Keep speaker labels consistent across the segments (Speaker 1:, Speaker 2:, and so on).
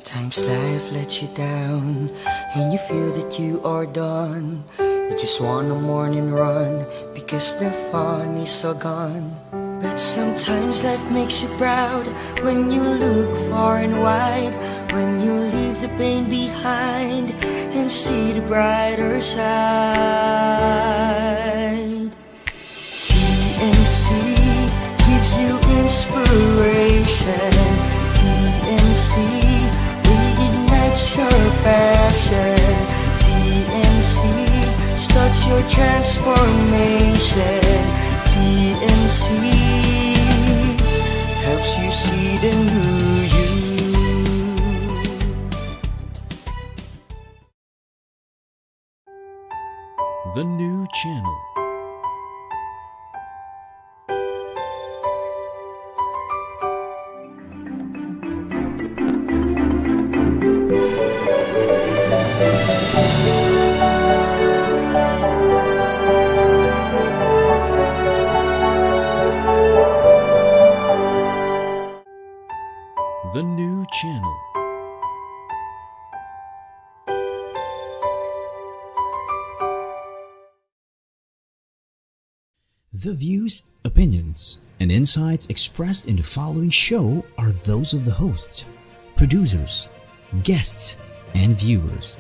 Speaker 1: Sometimes life lets you down and you feel that you are done. You just want a morning run because the fun is all gone. But sometimes life makes you proud when you look far and wide, when you leave the pain behind and see the brighter side. TNC gives you inspiration. TNC reignites your passion. TNC starts your transformation. TNC helps you see the new you.
Speaker 2: The new channel. The new channel. The views, opinions, and insights expressed in the following show are those of the hosts, producers, guests, and viewers.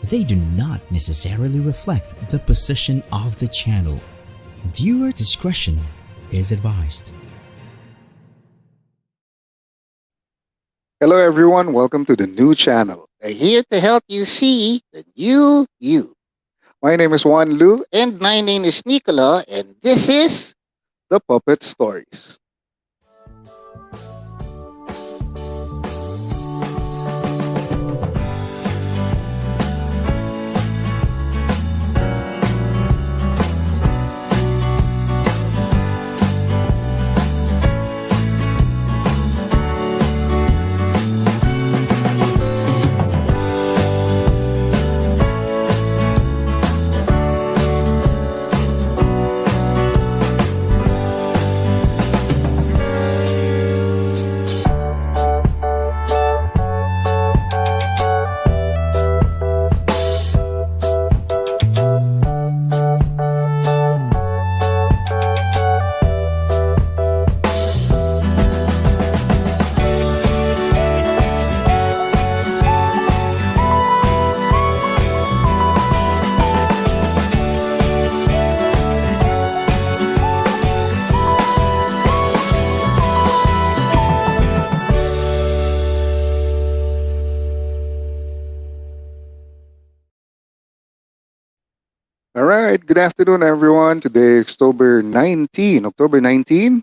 Speaker 2: They do not necessarily reflect the position of the channel. Viewer discretion is advised.
Speaker 3: Hello everyone, welcome to the new channel.
Speaker 4: We're here to help you see the new you.
Speaker 3: My name is Wanlu,
Speaker 4: And my name is Nicolo, and this is
Speaker 3: the Puppet Stories. All right, good afternoon everyone. Today is October 19,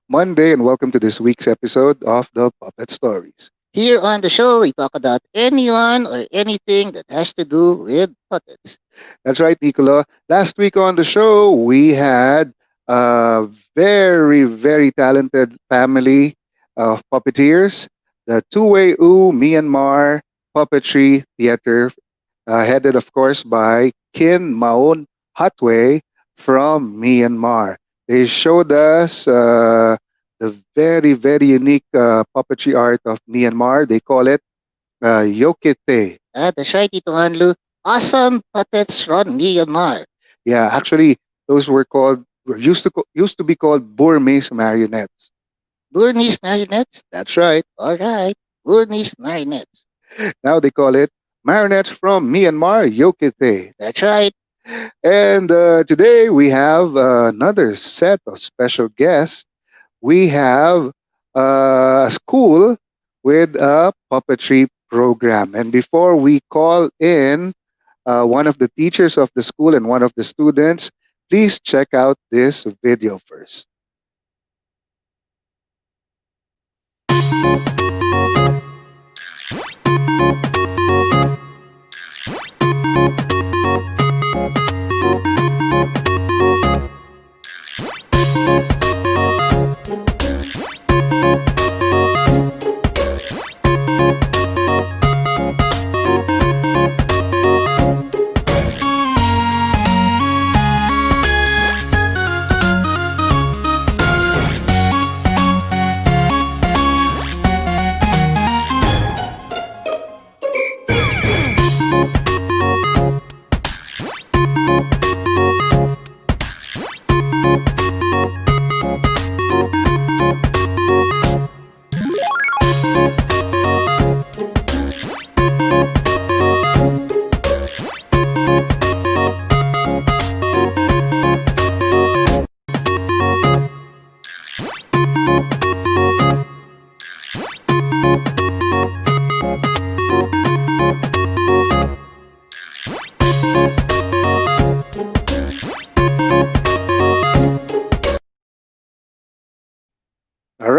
Speaker 3: Monday, and welcome to this week's episode of the Puppet Stories.
Speaker 4: here on the show. We talk about anyone or anything that has to do with puppets.
Speaker 3: That's right, Nicolo. Last week on the show, we had a very, very talented family of puppeteers, the Two-Way U Myanmar Puppetry Theater, headed, of course, by Kin Maon Hatway from Myanmar. They showed us the very, very unique puppetry art of Myanmar. They call it Yokete.
Speaker 4: That's right, Tito Hanlu. Awesome puppets from Myanmar.
Speaker 3: Yeah, actually, those were used to be called Burmese marionettes.
Speaker 4: Burmese marionettes?
Speaker 3: That's right.
Speaker 4: All right, Burmese marionettes.
Speaker 3: Now they call it marionettes from Myanmar, Yokete.
Speaker 4: That's right.
Speaker 3: And today we have another set of special guests. We have a school with a puppetry program. And before we call in one of the teachers of the school and one of the students, please check out this video first.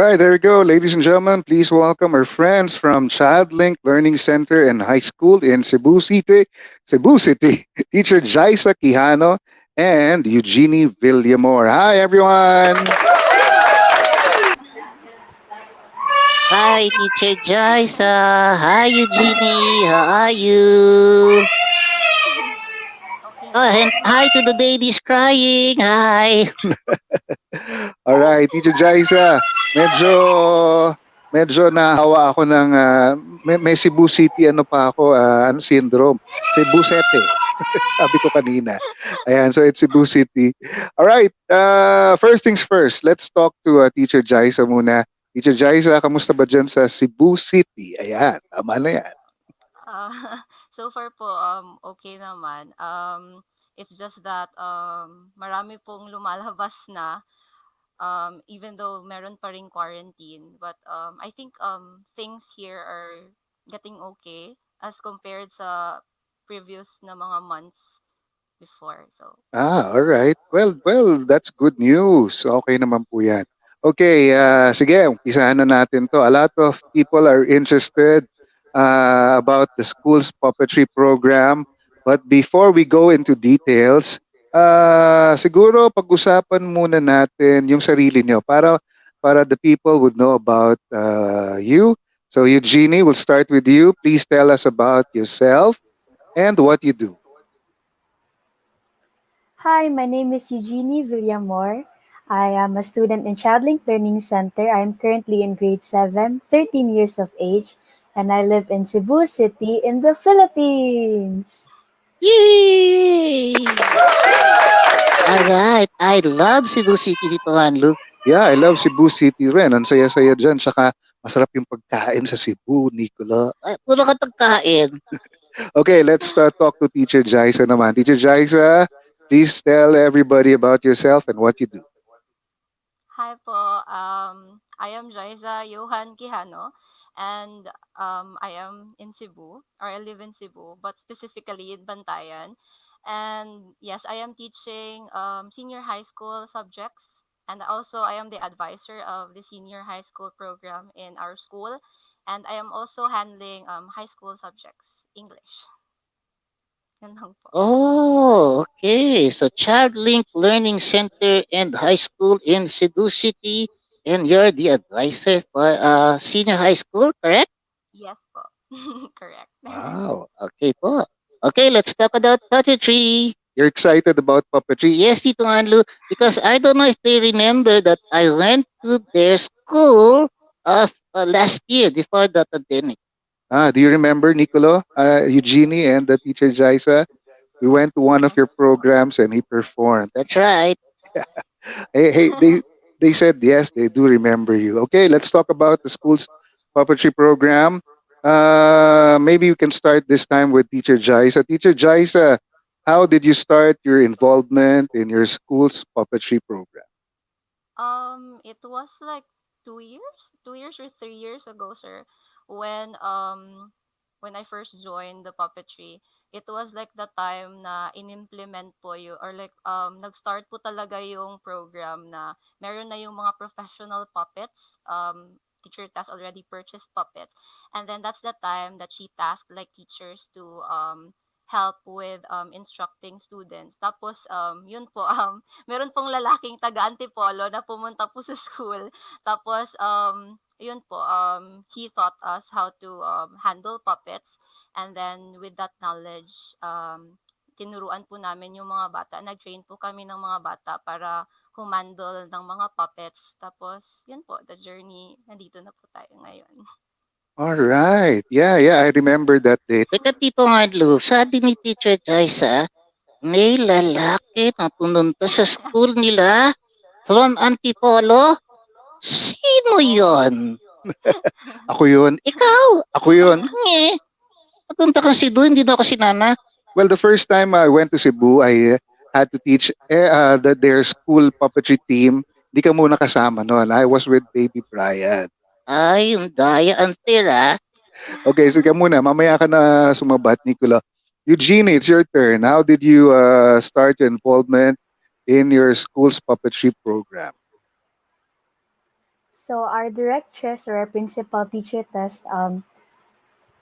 Speaker 3: right, there we go. Ladies and gentlemen, please welcome our friends from Childlink Learning Center and High School in Cebu City. Cebu City, teacher Jyza Quijano and Eugenie Villamor. Hi, everyone.
Speaker 4: Hi, Teacher Jyza. Hi, Eugenie. How are you? Oh, and hi to the ladies crying. Hi.
Speaker 3: All right, Teacher Jyza, medyo medyo nahawa ako ng may Cebu City ano pa ako, ano syndrome, Cebu City. Sabi ko kanina. Ayan, so it's Cebu City. All right, first things first, let's talk to Teacher Jyza muna. Teacher Jyza, kamusta ba dyan sa Cebu City? Ayan, tama na yan.
Speaker 5: Ah, so far po, okay naman. It's just that marami pong lumalabas na even though meron pa ring quarantine. But I think things here are getting okay as compared sa previous na mga months before. So,
Speaker 3: All right. Well, that's good news. Okay naman po yan. Okay, sige, umpisahan na natin to. A lot of people are interested about the school's puppetry program. But before we go into details, siguro pag-usapan muna natin yung sarili nyo para the people would know about you. So Eugenie, we'll start with you. Please tell us about yourself and what you do.
Speaker 6: Hi, my name is Eugenie Villamor. I am a student in Childlink Learning Center. I am currently in grade 7, 13 years of age, and I live in Cebu City in the Philippines.
Speaker 4: Yay! Alright. I love Cebu City dito, Wanlu.
Speaker 3: Yeah, I love Cebu City rin. Ang saya-saya dyan. Saka masarap yung pagkain sa Cebu, Nicolo.
Speaker 4: Ay, puro ka pagkain.
Speaker 3: Okay, let's talk to Teacher Jyza naman. Teacher Jyza, please tell everybody about yourself and what you do.
Speaker 5: hi po. I am Jyza Johanne Quijano, and I am in Cebu, or I live in Cebu, but specifically in Bantayan. And yes, I am teaching senior high school subjects, and also I am the advisor of the senior high school program in our school, and I am also handling high school subjects, English. Yan lang po.
Speaker 4: Oh, okay. So Childlink Learning Center and High School in Cebu City, and you're the advisor for senior high school, correct?
Speaker 5: Yes po. Correct.
Speaker 3: Wow.
Speaker 4: Okay po. Okay, let's talk about puppetry.
Speaker 3: You're excited about puppetry?
Speaker 4: Yes, Tito Anlu, because I don't know if they remember that I went to their school last year before the pandemic.
Speaker 3: Do you remember, Nicolo, Eugenie, and the Teacher Jyza? We went to one of
Speaker 5: Yes
Speaker 3: your
Speaker 5: po.
Speaker 3: programs and he performed.
Speaker 4: That's right.
Speaker 3: Hey, they said yes, they do remember you. Okay, let's talk about the school's puppetry program. Maybe we can start this time with Teacher Jyza. Teacher Jyza, how did you start your involvement in your school's puppetry program?
Speaker 5: It was like 2 years or 3 years ago, sir, when when I first joined the puppetry. It was like the time na inimplement po yung, or like nag-start po talaga yung program na meron na yung mga professional puppets. Teacher has already purchased puppets, and then that's the time that she tasked like teachers to help with instructing students. Tapos yun po meron pong lalaking taga Antipolo na pumunta po sa school. Tapos yun po he taught us how to handle puppets, and then with that knowledge tinuruan po namin yung mga bata. Nag-train po kami ng mga bata para humandle ng mga puppets. Tapos yun po, the journey, nandito na po tayo ngayon.
Speaker 3: All right. Yeah, I remember that day.
Speaker 4: Teka, Tito Anlu, sabi ni Teacher Jaisa, may lalaki na pumunta sa school nila from Antipolo. Sino yon?
Speaker 3: Ako yun.
Speaker 4: Ikaw?
Speaker 3: Ako yun.
Speaker 4: Papunta kang Cebu, hindi na ako sinama.
Speaker 3: Well, the first time I went to Cebu, I had to teach their school puppetry team. Di ka muna kasama noon. I was with Baby Brian.
Speaker 4: Ay, yung daya ang tira.
Speaker 3: Okay, sige muna. Mamaya ka na sumabat, Nicolo. Eugenie, it's your turn. How did you start your involvement in your school's puppetry program?
Speaker 6: So our directress or our principal teacher test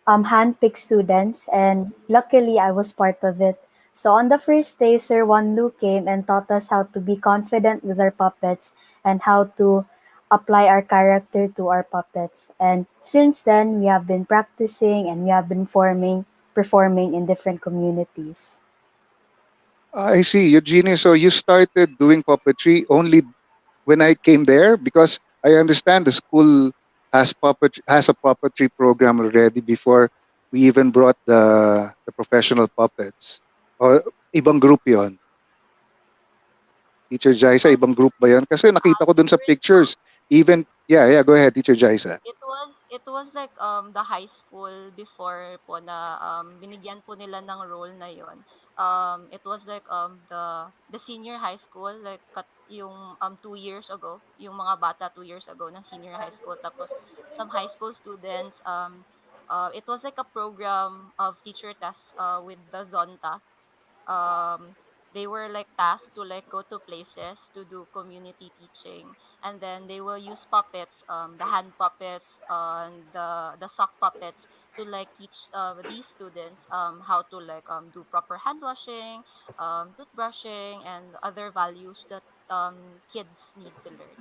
Speaker 6: handpicked students, and luckily I was part of it. So on the first day, Sir Wanlu came and taught us how to be confident with our puppets and how to apply our character to our puppets. And since then, we have been practicing and we have been performing in different communities.
Speaker 3: I see, Eugenie. So you started doing puppetry only when I came there, because I understand the school has a puppetry program already before we even brought the professional puppets. O ibang group 'yon? Teacher Jyza,
Speaker 5: Um,
Speaker 3: ibang group ba 'yon? Kasi nakita ko dun sa
Speaker 5: during
Speaker 3: pictures. Even yeah, go ahead, Teacher Jyza.
Speaker 5: it was like the high school before po na binigyan po nila ng role na yon. It was like the senior high school like yung 2 years ago, yung mga bata 2 years ago ng senior high school, tapos some high school students, it was like a program of teacher test with the Zonta. um they were like tasked to like go to places to do community teaching, and then they will use puppets, the hand puppets and the sock puppets, to like teach these students how to like do proper hand washing, toothbrushing, and other values that kids need to learn.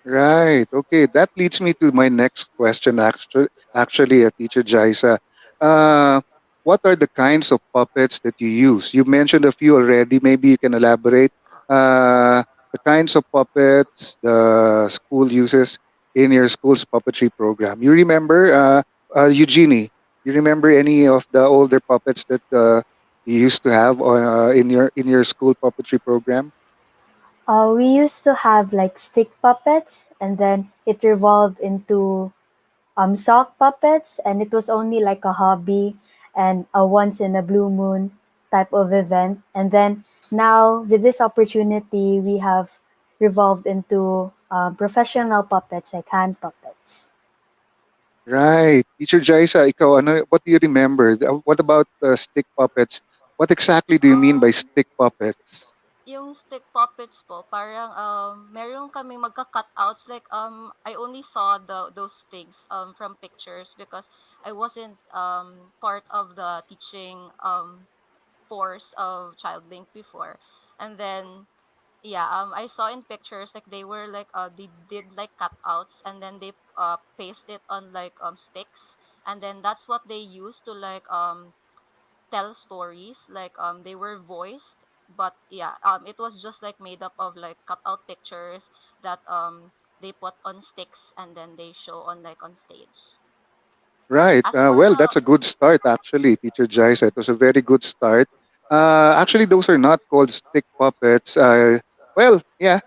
Speaker 3: Right. Okay. That leads me to my next question. Actually, Teacher Jaisa, uh, what are the kinds of puppets that you use? You mentioned a few already. Maybe you can elaborate. The kinds of puppets the school uses in your school's puppetry program. You remember, Eugenie? You remember any of the older puppets that you used to have in your school puppetry program?
Speaker 6: We used to have like stick puppets, and then it revolved into sock puppets, and it was only like a hobby and a once in a blue moon type of event. And then now with this opportunity, we have revolved into professional puppets like hand puppets.
Speaker 3: Right. Teacher Jaisa, ikaw, what do you remember? What about stick puppets? What exactly do you mean by
Speaker 5: um
Speaker 3: stick puppets?
Speaker 5: Yung stick puppets po, parang meron kaming magka-cutouts, like I only saw those things from pictures because I wasn't part of the teaching force of Childlink before. And then yeah, I saw in pictures like they were like they did like cutouts, and then they paste it on like sticks, and then that's what they use to like tell stories, like they were voiced, but yeah, it was just like made up of like cut out pictures that they put on sticks and then they show on like on stage.
Speaker 3: Right.
Speaker 5: As for
Speaker 3: Well,
Speaker 5: the
Speaker 3: that's a good start, actually, Teacher Jaisa. It was a very good start. Actually, those are not called stick puppets. Well, yeah,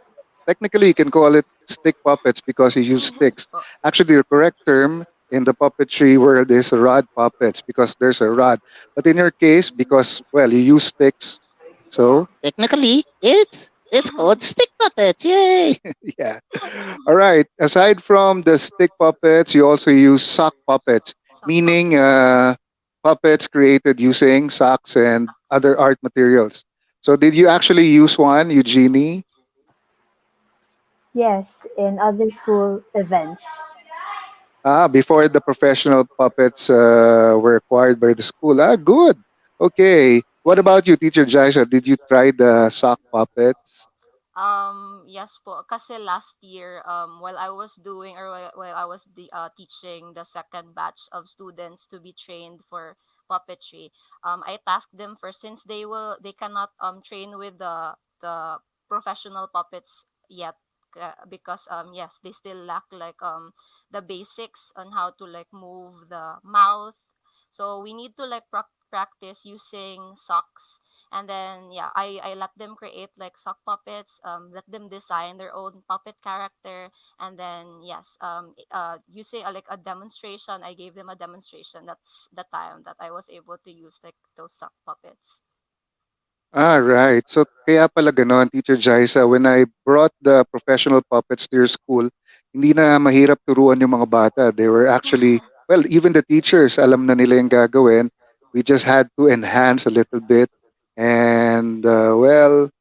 Speaker 3: technically you can call it stick puppets because you use sticks.
Speaker 5: po,
Speaker 3: Actually, the correct term in the puppetry world is rod puppets because there's a rod. But in your case, because, well, you use sticks,
Speaker 5: yeah.
Speaker 3: so
Speaker 4: Technically, it's called stick puppets. Yay!
Speaker 3: yeah. All right. Aside from the stick puppets, you also use sock puppets,
Speaker 5: Sock
Speaker 3: meaning
Speaker 5: puppets.
Speaker 3: puppets created using socks and
Speaker 5: Socks.
Speaker 3: other art materials. So, did you actually use one, Eugenie?
Speaker 6: Yes, in other school events.
Speaker 3: Before the professional puppets were acquired by the school. Good. Okay. What about you, Teacher Jaisha? Did you try the sock puppets?
Speaker 5: Yes po. Kasi last year, while I was doing or while I was teaching the second batch of students to be trained for puppetry, I tasked them first, since they cannot train with the professional puppets yet, because yes, they still lack like the basics on how to like move the mouth. So we need to like practice using socks, and then yeah, I let them create like sock puppets, let them design their own puppet character, and then yes, using like a demonstration, I gave them a demonstration. That's the time that I was able to use like those sock puppets.
Speaker 3: Right. So, kaya pala ganon, Teacher Jaisa, when I brought the professional puppets to your school, hindi na mahirap turuan yung mga bata. They were actually, well, even the teachers, alam na nila yung gagawin. We just had to enhance a little bit. And, well,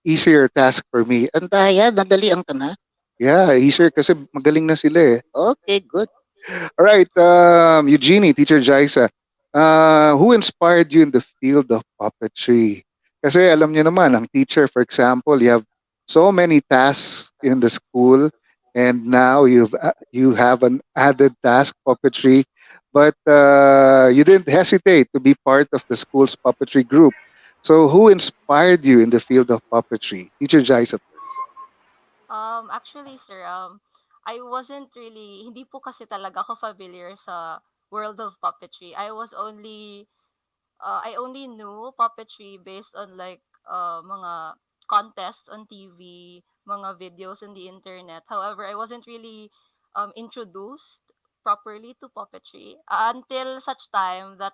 Speaker 3: easier task for me.
Speaker 4: Tandaya, nadali ang tana.
Speaker 3: Yeah, easier kasi magaling na sila eh.
Speaker 4: Okay, good.
Speaker 3: All right, Eugenie, Teacher Jyza, who inspired you in the field of puppetry? Kasi alam niyo naman, ang teacher, for example, you have so many tasks in the school, and now you have an added task, puppetry, but you didn't hesitate to be part of the school's puppetry group. So, who inspired you in the field of puppetry? Teacher Jyza first.
Speaker 5: Actually, sir, I wasn't really, hindi po kasi talaga ako familiar sa world of puppetry. I only knew puppetry based on like mga contests on TV, mga videos on the internet. However, I wasn't really introduced properly to puppetry until such time that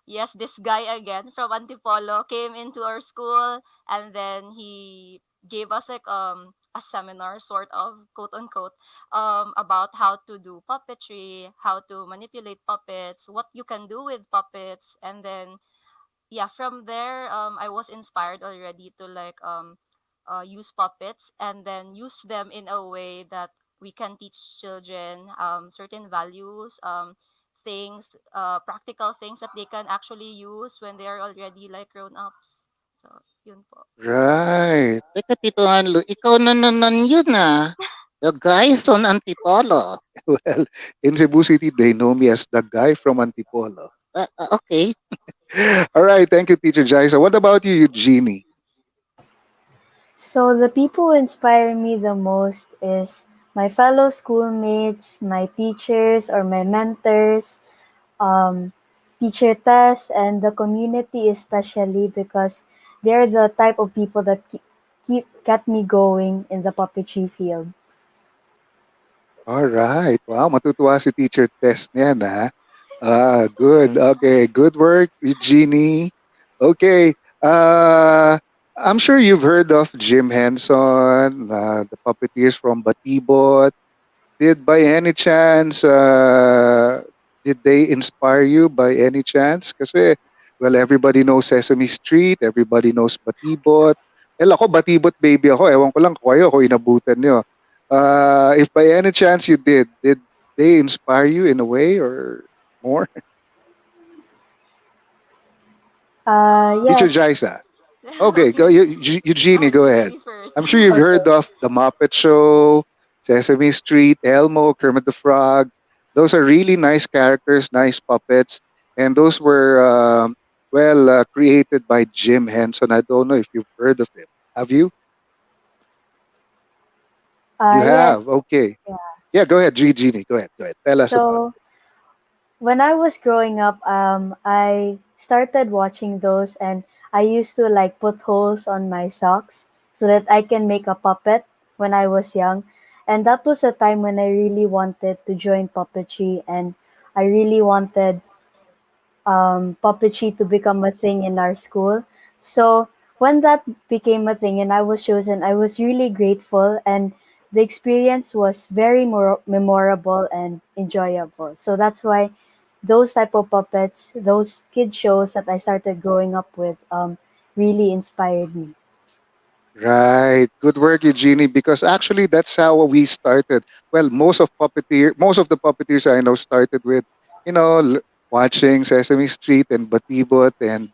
Speaker 5: yes, this guy again from Antipolo came into our school, and then he gave us like a seminar, sort of, quote unquote, about how to do puppetry, how to manipulate puppets, what you can do with puppets, and then yeah, from there, I was inspired already to like use puppets and then use them in a way that we can teach children certain values, things, practical things that they can actually use when they are already like grown ups. So, yun po.
Speaker 3: Right.
Speaker 4: Teka, Tito Hanlu, ikaw na naman yun ah. The guys on Antipolo.
Speaker 3: Well, in Cebu City, they know me as the guy from Antipolo.
Speaker 4: Okay.
Speaker 3: All right, thank you, Teacher Jaisa. What about you, Eugenie?
Speaker 6: So the people who inspire me the most is my fellow schoolmates, my teachers or my mentors, um, teacher Tess, and the community especially because they're the type of people that keep got me going in the puppetry field.
Speaker 3: All right. Wow, matutuwa si Teacher Tess niyan, ha? Good. Okay, good work, Eugenie. Okay. I'm sure you've heard of Jim Henson, the puppeteers from Batibot. Did by any chance, did they inspire you by any chance? Kasi, well, everybody knows Sesame Street, everybody knows Batibot. Well, ako, Batibot baby ako. Ewan ko lang kung kayo, ako inabutan nyo. If by any chance you did they inspire you in a way or more? Teacher
Speaker 6: Yes.
Speaker 3: Jaisa. Okay, go,
Speaker 5: Okay.
Speaker 3: Eugenie, go ahead.
Speaker 5: Eugenie first.
Speaker 3: I'm sure you've heard of The Muppet Show, Sesame Street, Elmo, Kermit the Frog. Those are really nice characters, nice puppets, and those were created by Jim Henson. I don't know if you've heard of him. Have you? You
Speaker 6: Yes.
Speaker 3: have. Okay.
Speaker 6: Yeah.
Speaker 3: Yeah, go ahead, Eugenie. Go ahead. Go ahead. Tell us about
Speaker 6: So when I was growing up, I started watching those, and I used to like put holes on my socks so that I can make a puppet when I was young. And that was a time when I really wanted to join puppetry, and I really wanted puppetry to become a thing in our school. So when that became a thing and I was chosen, I was really grateful, and the experience was very more memorable and enjoyable. So that's why those type of puppets, those kid shows that I started growing up with, really inspired me.
Speaker 3: Right. Good work, Eugenie, because actually that's how we started. Well, most of the puppeteers I know started with, watching Sesame Street and Batibot, and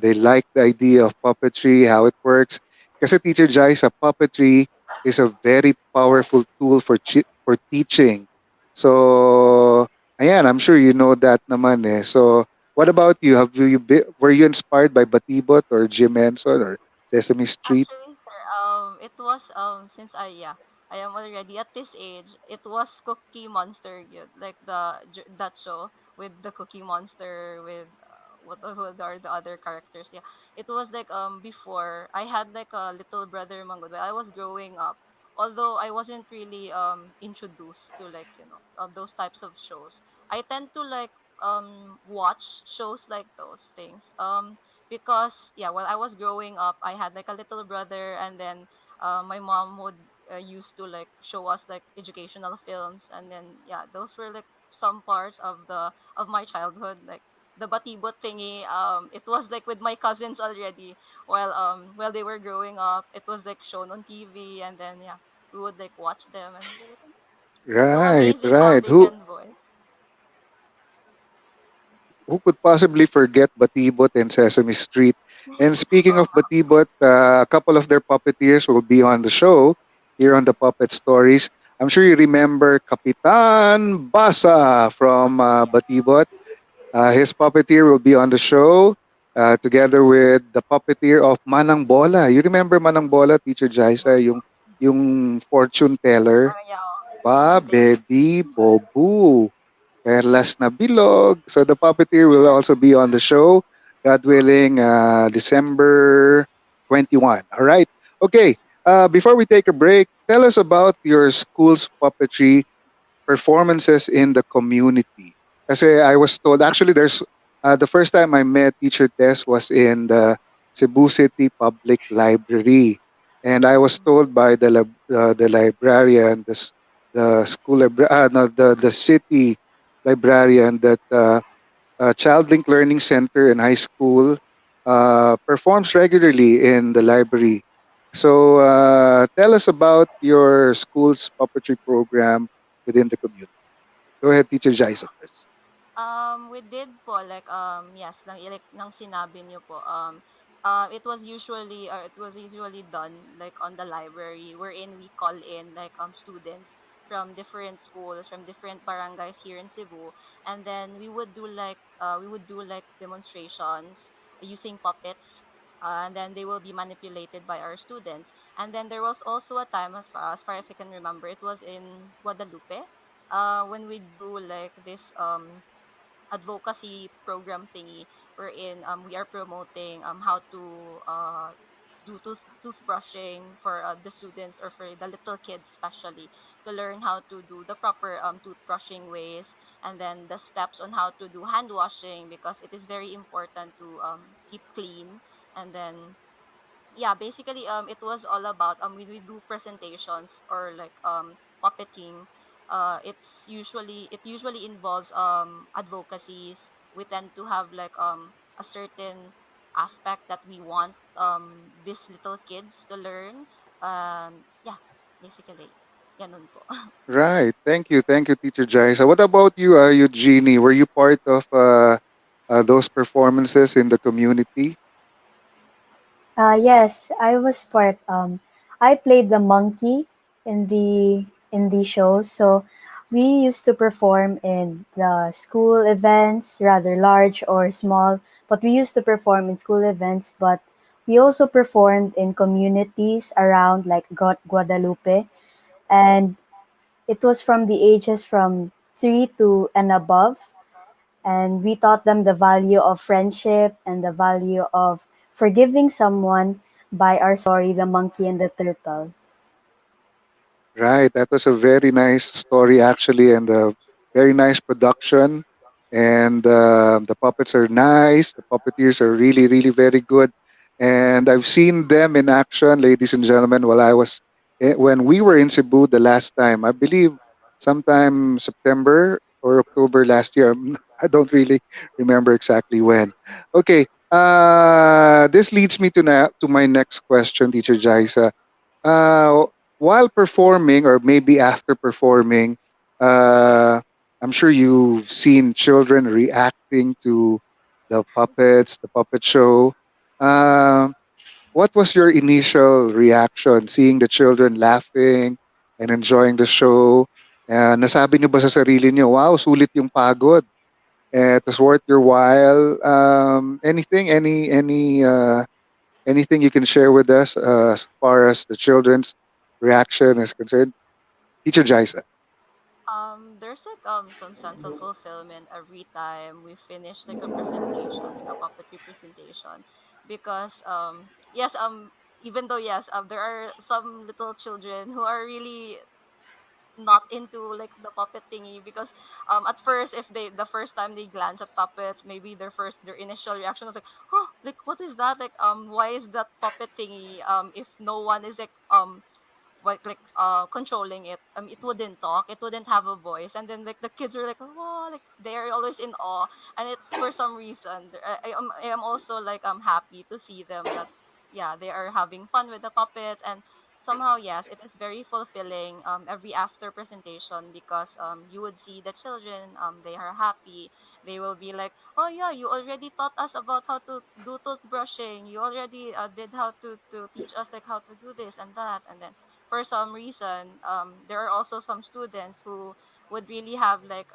Speaker 3: they like the idea of puppetry, how it works. Because Teacher Jaisa, puppetry is a very powerful tool for for teaching. So, ayan, I'm sure you know that naman eh. So, what about you? Were you inspired by Batibot or Jim Henson or Sesame Street?
Speaker 5: Actually, sir, it was since I am already at this age. It was Cookie Monster, yun, like that show with the Cookie Monster with what are the other characters? Yeah, it was like before I had like a little brother Mangod when I was growing up. Although I wasn't really introduced to like those types of shows, I tend to like watch shows like those things. Because yeah, while I was growing up, I had like a little brother, and then my mom would used to like show us like educational films, and then yeah, those were like some parts of my childhood, like the batibot thingy. It was like with my cousins already while they were growing up. It was like shown on TV, and then yeah. we would like watch them, and they're like, so
Speaker 3: Right,
Speaker 5: amazing how
Speaker 3: right.
Speaker 5: they can voice.
Speaker 3: Who could possibly forget Batibot and Sesame Street? And speaking
Speaker 5: Oh
Speaker 3: of Batibot, a couple of their puppeteers will be on the show here on the Puppet Stories. I'm sure you remember Kapitan Basa from Batibot. His puppeteer will be on the show together with the puppeteer of Manang Bola. You remember Manang Bola, Teacher Jaisa, yung fortune teller?
Speaker 5: parang yeah,
Speaker 3: Ba,
Speaker 5: usually.
Speaker 3: baby, bobu. Perlas na bilog. So the puppeteer will also be on the show, God willing, December 21. All right. Okay. Before we take a break, tell us about your school's puppetry performances in the community. Kasi I was told, actually, there's the first time I met Teacher Tess was in the Cebu City Public Library. And I was told by the librarian, the school, no, the city librarian that Childlink Learning Center in high school performs regularly in the library. So tell us about your school's puppetry program within the community. Go ahead, Teacher Jaisa first.
Speaker 5: We did po like yes, like nang sinabi niyo po it was usually or it was usually done like on the library wherein we call in like students from different schools from different barangays here in Cebu, and then we would do like demonstrations using puppets, and then they will be manipulated by our students. And then there was also a time, as far as I can remember, it was in Guadalupe, when we do like this advocacy program thingy wherein we are promoting how to do toothbrushing for the students or for the little kids especially, to learn how to do the proper toothbrushing ways, and then the steps on how to do hand washing because it is very important to keep clean. And then yeah, basically it was all about we do presentations or like puppeting. It usually involves advocacies. We tend to have like a certain aspect that we want these little kids to learn. Yeah, basically ganun po.
Speaker 3: Right. Thank you, Teacher Jaisa. What about you, Eugenie? Were you part of those performances in the community?
Speaker 6: Yes, I was part. I played the monkey in the show. So we used to perform in the school events, rather large or small. But we used to perform in school events. But we also performed in communities around like Guadalupe, and it was from the ages from 3 to and above, and we taught them the value of friendship and the value of forgiving someone by our story, The Monkey and the Turtle.
Speaker 3: Right. That was a very nice story, actually, and a very nice production. And the puppets are nice. The puppeteers are really, really very good. And I've seen them in action, ladies and gentlemen, when we were in Cebu the last time. I believe sometime September or October last year. I don't really remember exactly when. Okay. This leads me to my next question, Teacher Jaisa. uh, while performing or maybe after performing, uh, I'm sure you've seen children reacting to the puppet show. Uh, what was your initial reaction seeing the children laughing and enjoying the show? Nasabi niyo ba sa sarili niyo, wow, sulit yung pagod. It was worth your while. Anything you can share with us as far as the children's reaction is concerned? Teacher Jaisa.
Speaker 5: There's like some sense of fulfillment every time we finish like a presentation, like a puppetry presentation, because yes, even though yes, there are some little children who are really not into like the puppet thingy, because at first, if they the first time they glance at puppets, maybe their initial reaction was like, oh, like what is that, like why is that puppet thingy, if no one is like controlling it, it wouldn't talk, it wouldn't have a voice, and then like the kids were like, oh, like they're always in awe. And it's for some reason I am also like happy to see them that yeah, they are having fun with the puppets. And somehow, yes, it is very fulfilling every after presentation, because you would see the children, they are happy. They will be like, oh yeah, you already taught us about how to do toothbrushing. You already did how to teach us like how to do this and that. And then for some reason, there are also some students who would really have like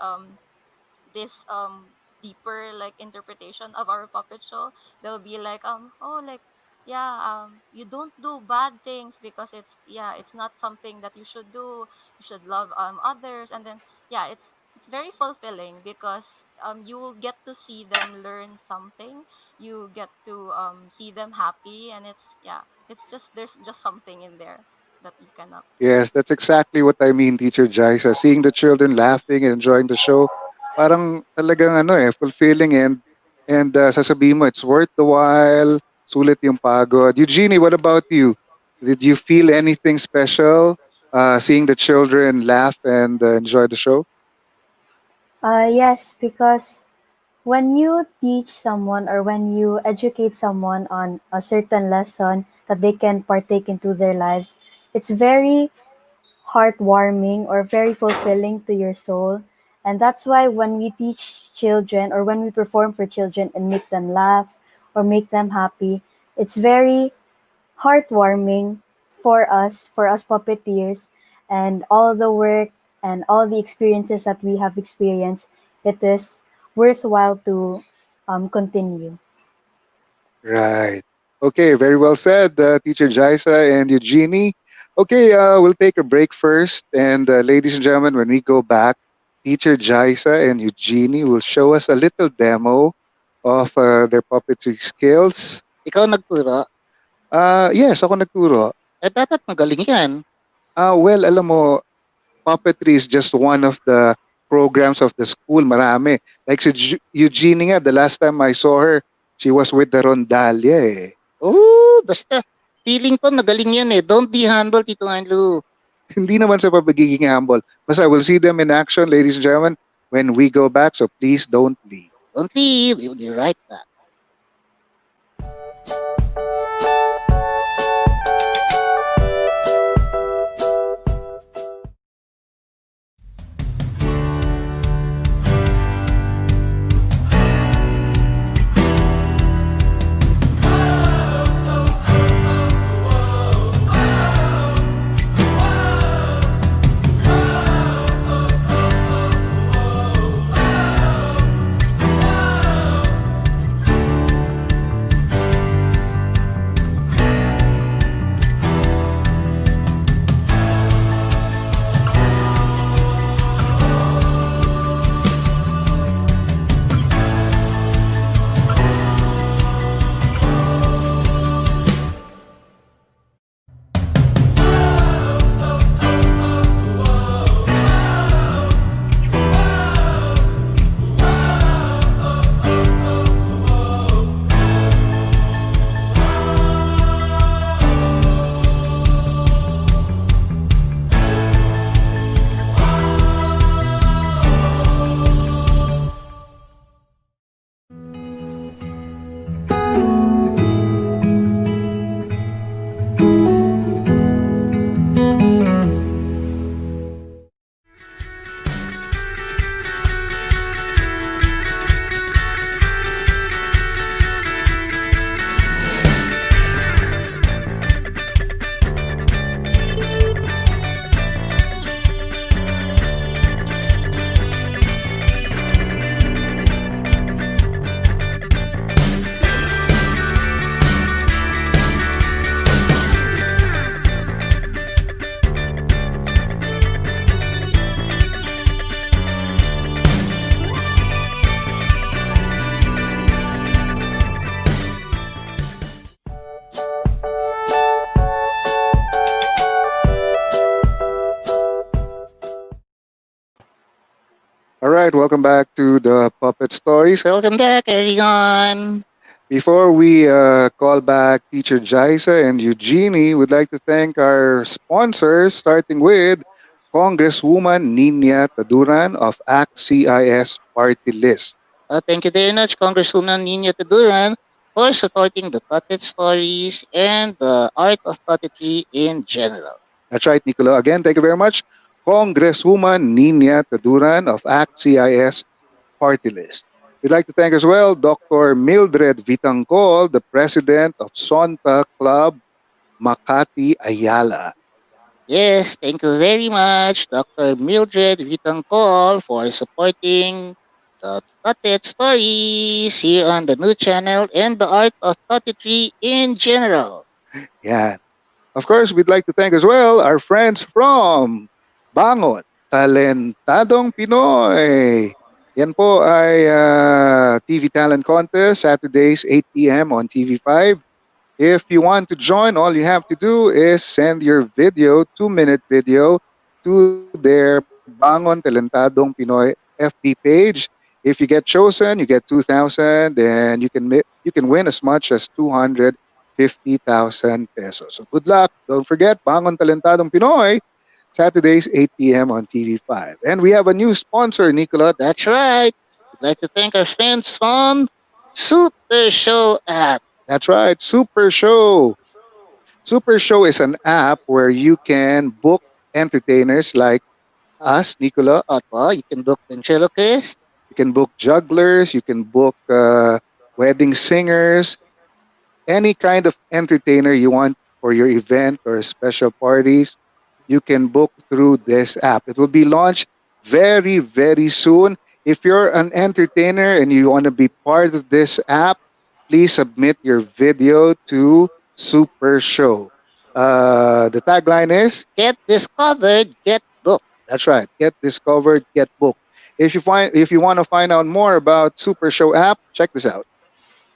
Speaker 5: this deeper like interpretation of our puppet show. They'll be like, oh, like, yeah, you don't do bad things, because it's, yeah, it's not something that you should do. You should love others. And then, yeah, it's very fulfilling, because you will get to see them learn something. You get to see them happy, and it's, yeah, it's just, there's just something in there that you cannot.
Speaker 3: Yes, that's exactly what I mean, Teacher Jyza. Seeing the children laughing and enjoying the show, parang talagang ano fulfilling, and sasabihin mo it's worth the while, sulit yung pagod. Eugenie, what about you? Did you feel anything special seeing the children laugh and enjoy the show?
Speaker 6: Yes, because when you teach someone or when you educate someone on a certain lesson that they can partake into their lives, it's very heartwarming or very fulfilling to your soul. And that's why when we teach children or when we perform for children and make them laugh or make them happy, it's very heartwarming for us puppeteers, and all the work and all the experiences that we have experienced. It is worthwhile to continue.
Speaker 3: Right. Okay, very well said, Teacher Jyza and Eugenie. Okay, we'll take a break first. And ladies and gentlemen, when we go back, Teacher Jyza and Eugenie will show us a little demo of their puppetry skills.
Speaker 4: Ikaw nagturo?
Speaker 3: Yes, ako nagturo.
Speaker 4: Dapat magaling yan.
Speaker 3: Well, alam mo, puppetry is just one of the programs of the school. Marami. Like si Eugenie nga, the last time I saw her, she was with the Rondalia eh.
Speaker 4: Oh, basta. Feeling ko magaling yan eh. Don't be humble, Tito Wanlu.
Speaker 3: Hindi naman sa pagiging humble. Basta we'll see them in action, ladies and gentlemen, when we go back. So please don't leave.
Speaker 4: Don't leave. We'll be right back.
Speaker 3: All right, welcome back to the Puppet Stories.
Speaker 4: Welcome back, everyone.
Speaker 3: Before we call back Teacher Jyza and Eugenie, we'd like to thank our sponsors, starting with Congresswoman Nina Taduran of ACT CIS Party List.
Speaker 4: Thank you very much, Congresswoman Nina Taduran. for supporting the Papet stories and the art of puppetry in general.
Speaker 3: That's right, Nicolo. Again, thank you very much. Congresswoman Nina Taduran of ACT CIS Party List. We'd like to thank as well Dr. Mildred Vitangcol, the president of Sonta Club Makati Ayala.
Speaker 4: Yes, thank you very much, Dr. Mildred Vitangcol, for supporting the Puppet stories here on the new channel and the art of puppetry in general.
Speaker 3: Yeah. Of course, we'd like to thank as well our friends from Bangon, Talentadong Pinoy. Yan po ay TV Talent Contest, Saturdays, 8 p.m. on TV5. If you want to join, all you have to do is send your video, 2-minute video, to their Bangon Talentadong Pinoy FB page. If you get chosen, you get 2,000, and you can win as much as 250,000 pesos. So good luck. Don't forget, Bangon Talentadong Pinoy, Saturdays, 8 p.m. on TV5. And we have a new sponsor, Nicola.
Speaker 4: That's right. We'd like to thank our friends from Super Show app.
Speaker 3: That's right, Super Show. Super Show is an app where you can book entertainers like us, Nicola.
Speaker 4: Opo, you can book ventriloquist.
Speaker 3: You can book jugglers, you can book wedding singers, any kind of entertainer you want for your event or special parties, you can book through this app. It will be launched very, very soon. If you're an entertainer and you want to be part of this app, please submit your video to Super Show. The tagline is
Speaker 4: Get discovered, get booked.
Speaker 3: that's right. Get discovered, get booked. If you want to find out more about Super Show app, check this out.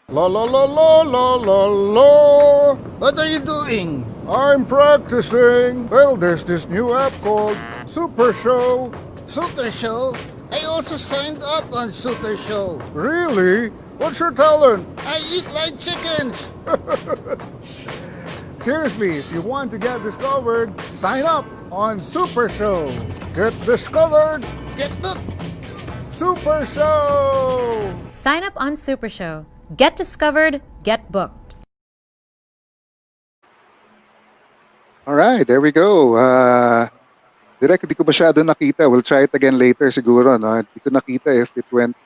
Speaker 7: La la la la la la la.
Speaker 8: What are you doing?
Speaker 7: I'm practicing. Well, there's this new app called Super Show.
Speaker 8: Super Show? I also signed up on Super Show.
Speaker 7: Really? What's your talent?
Speaker 8: I eat like chickens.
Speaker 7: Seriously, if you want to get discovered, sign up on Super Show. Get discovered,
Speaker 8: Get booked.
Speaker 7: Super Show.
Speaker 9: Sign up on Super Show. Get discovered, get booked.
Speaker 3: All right, there we go. Direk, hindi ko masyado nakita. We'll try it again later siguro. No? Hindi ko nakita if it went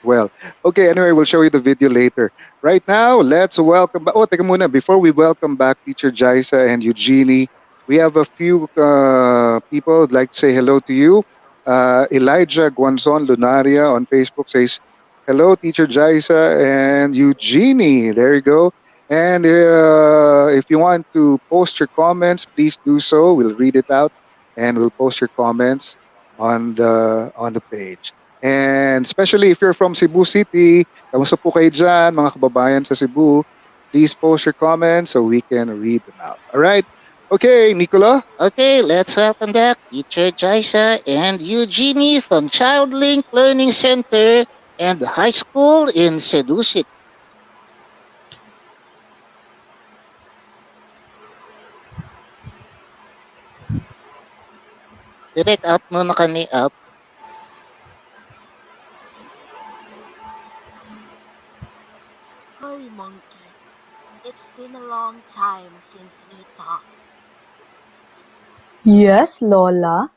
Speaker 3: well. Okay, anyway, we'll show you the video later. Right now, let's welcome back. Oh, teka muna. Before we welcome back Teacher Jyza and Eugenie, we have a few people who'd like to say hello to you. Elijah Guanzon Lunaria on Facebook says, hello, Teacher Jyza and Eugenie. There you go. And if you want to post your comments, please do so. We'll read it out and we'll post your comments on the page. And especially if you're from Cebu City, kamusta po kayo dyan, mga kababayan sa Cebu, please post your comments so we can read them out. All right? Okay, Nicolo?
Speaker 4: Okay, let's welcome back Teacher Jyza and Eugenie from Childlink Learning Center and High School in Cebu City. Direct out muna kami out.
Speaker 10: Hey, monkey. It's been a long time since we talked.
Speaker 6: Yes, Lola.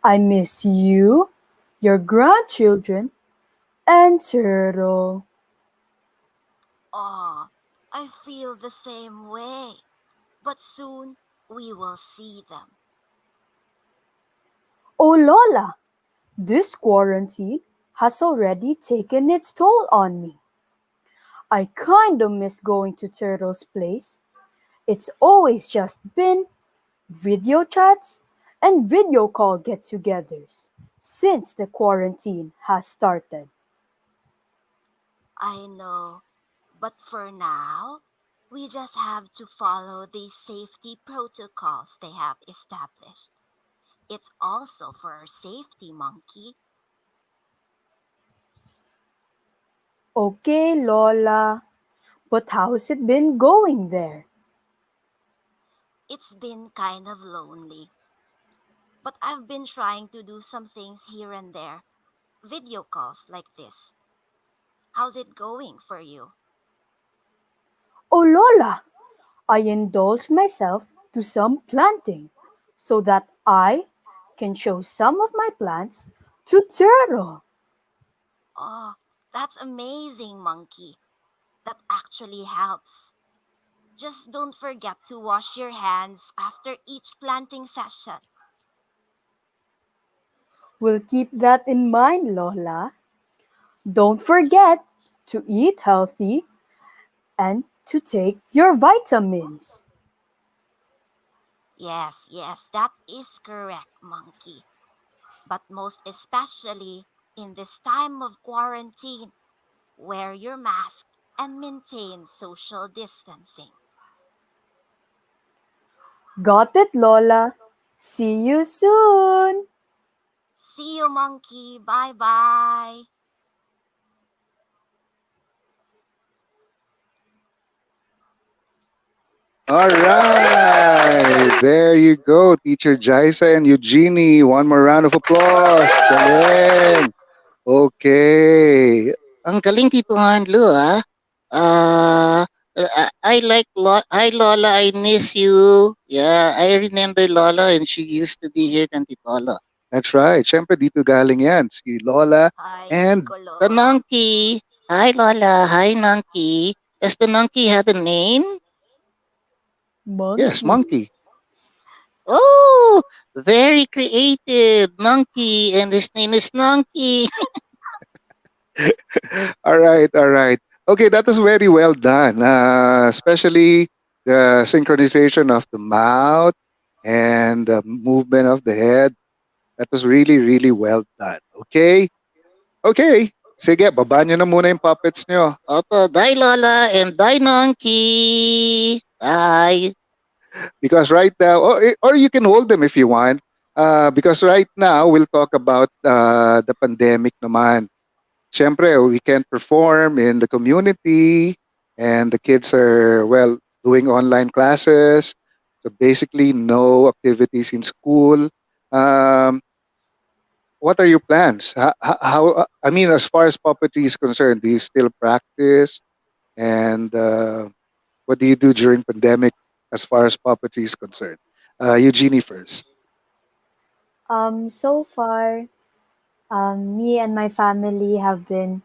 Speaker 6: I miss you, your grandchildren, and Turtle.
Speaker 10: Aw, I feel the same way. But soon we will see them.
Speaker 6: Oh, Lola, this quarantine has already taken its toll on me. I kinda miss going to Turtle's place. It's always just been video chats and video call get-togethers since the quarantine has started.
Speaker 10: I know. But for now, we just have to follow the safety protocols they have established. It's also for our safety, monkey.
Speaker 6: Okay, Lola, but how's it been going there?
Speaker 10: It's been kind of lonely. But I've been trying to do some things here and there. Video calls like this. How's it going for you?
Speaker 6: Oh Lola, I indulged myself to some planting so that I can show some of my plants to Turtle.
Speaker 10: Oh, that's amazing, Monkey. That actually helps. Just don't forget to wash your hands after each planting session.
Speaker 6: We'll keep that in mind, Lola. Don't forget to eat healthy and to take your vitamins.
Speaker 10: Yes, yes, that is correct, Monkey. But most especially in this time of quarantine, wear your mask and maintain social distancing.
Speaker 6: Got it, Lola. See you soon.
Speaker 10: See you, Monkey. Bye bye.
Speaker 3: All right. There you go, Teacher Jyza and Eugenie. One more round of applause. Galing. Okay.
Speaker 4: Ang galing Tito Hanlo, ah. Ah, I like Hi Lola, I miss you. Yeah, I remember Lola and she used to be here ng Titola.
Speaker 3: That's right. Siyempre, dito galing yan. Si Lola
Speaker 10: Hi,
Speaker 3: and
Speaker 4: The
Speaker 10: Nicolo.
Speaker 4: Nonky. Hi Lola, hi Nonky. Does the Nonky have a name?
Speaker 3: yes,
Speaker 6: Monkey.
Speaker 3: Monkey.
Speaker 4: Oh, very creative. Nonky, and his name is Nonky.
Speaker 3: All right, all right. Okay, that was very well done. Especially the synchronization of the mouth and the movement of the head. That was really, really well done. Okay? Okay. Sige, baba nyo na muna yung puppets nyo.
Speaker 4: Opo, bye Lola and bye Nonky. Bye.
Speaker 3: Because right now, or you can hold them if you want. Because right now, we'll talk about the pandemic naman. Siyempre, we can't perform in the community and the kids are, well, doing online classes. So basically, no activities in school. Um, what are your plans? I mean, as far as puppetry is concerned, do you still practice? And what do you do during pandemic as far as puppetry is concerned? Eugenie first.
Speaker 6: So far, me and my family have been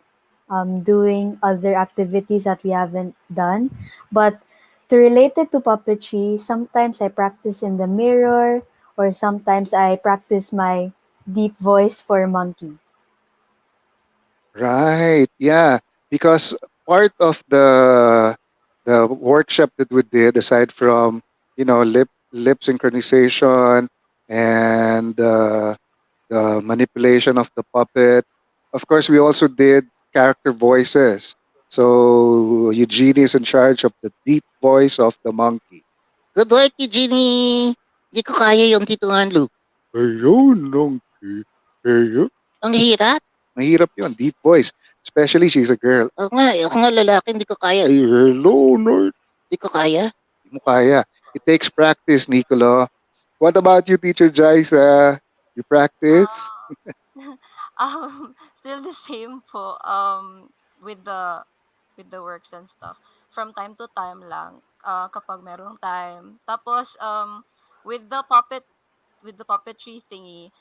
Speaker 6: doing other activities that we haven't done. But to relate it to puppetry, sometimes I practice in the mirror or sometimes I practice my deep voice for monkey.
Speaker 3: Right. Yeah. Because part of the workshop that we did, aside from lip synchronization and the manipulation of the puppet, of course, we also did character voices. So Eugenie is in charge of the deep voice of the monkey.
Speaker 4: Good work, Eugenie. Di ko kaya yung Tito Hanlo.
Speaker 3: Ayun, monkey. Ayun.
Speaker 4: Ang hirap.
Speaker 3: Mahirap yun, deep voice. Especially she's a girl.
Speaker 4: Ako nga lalaki, hindi ko kaya.
Speaker 3: Ay, hello, Lord.
Speaker 4: Hindi ko kaya.
Speaker 3: Hindi mo kaya. It takes practice, Nicolo. What about you, Teacher Jyza? You practice?
Speaker 5: Still the same po. With the works and stuff. From time to time lang. Kapag merong time. Tapos with the puppetry thingy,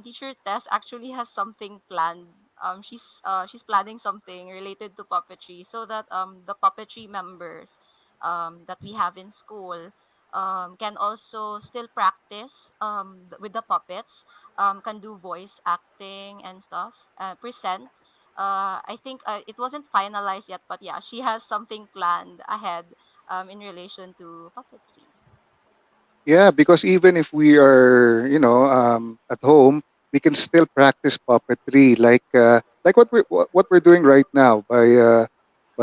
Speaker 5: teacher Tess actually has something planned. She's planning something related to puppetry so that the puppetry members that we have in school can also still practice with the puppets, can do voice acting and stuff, present. I think it wasn't finalized yet, but yeah, she has something planned ahead in relation to puppetry.
Speaker 3: Yeah, because even if we are, at home, we can still practice puppetry, like what we're doing right now by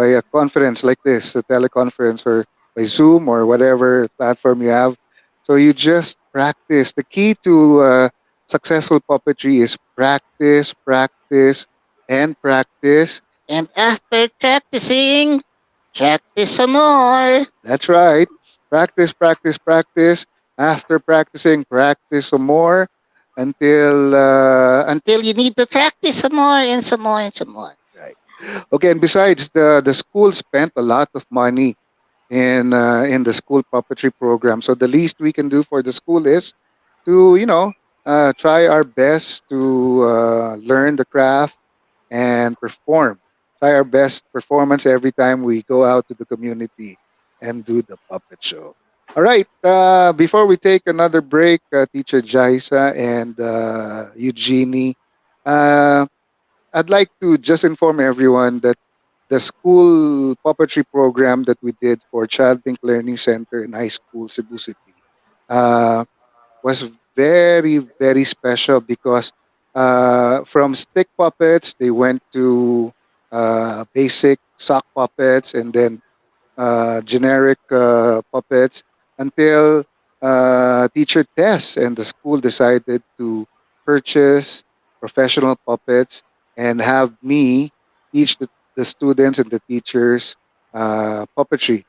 Speaker 3: a conference like this, a teleconference, or by Zoom or whatever platform you have. So you just practice. The key to successful puppetry is practice, practice, and practice.
Speaker 4: And after practicing, practice some more.
Speaker 3: That's right. Practice, practice, practice. After practicing, practice some more
Speaker 4: Until you need to practice some more and some more.
Speaker 3: right. Okay, and besides, the school spent a lot of money in the school puppetry program. So the least we can do for the school is to try our best to learn the craft and perform. Try our best performance every time we go out to the community and do the puppet show. All right. Before we take another break, Teacher Jyza and Eugenie, uh, I'd like to just inform everyone that the school puppetry program that we did for Childlink Learning Center in high school, Cebu City, uh, was very, very special because from stick puppets, they went to basic sock puppets and then generic puppets until teacher Tess and the school decided to purchase professional puppets and have me teach the students and the teachers puppetry.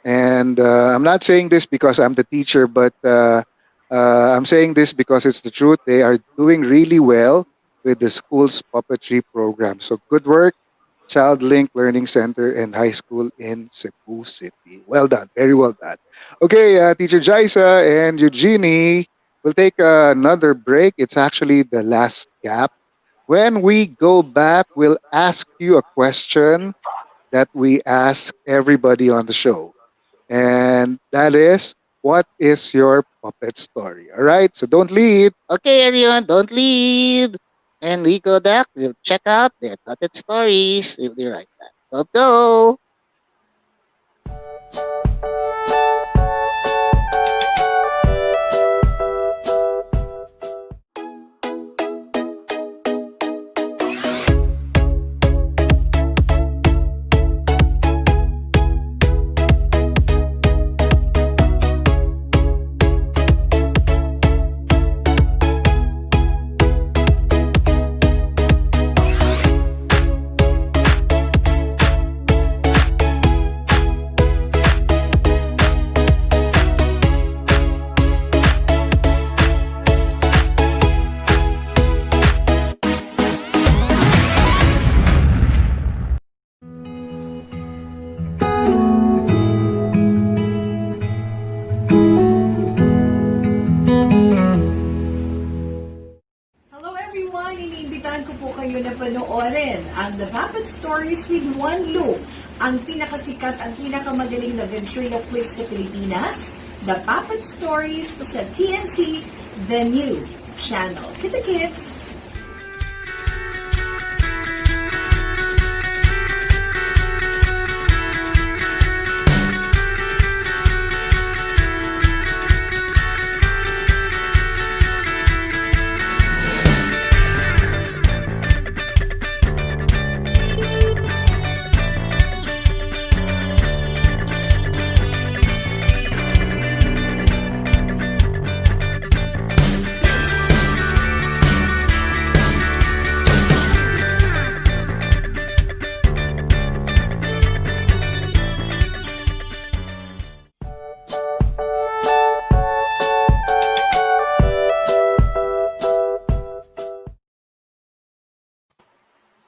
Speaker 3: And I'm not saying this because I'm the teacher, but I'm saying this because it's the truth. They are doing really well with the school's puppetry program. So good work, Child Link Learning Center and High School in Cebu City. Well done, very well done. Okay, Teacher Jyza and Eugenie, we'll take another break. It's actually the last gap. When we go back, we'll ask you a question that we ask everybody on the show. And that is, what is your puppet story? All right, so don't leave.
Speaker 4: Okay, everyone, don't leave. And we go back. We'll check out their Puppet stories. We'll be right back. Don't go.
Speaker 11: Hello everyone! Iniimbitahan ko po kayo na panoorin ang The Papet Stories with Wanlu, ang pinakasikat at pinakamagaling na ventriloquist sa Pilipinas, The Papet Stories sa TNC, The New Channel. Kita kits!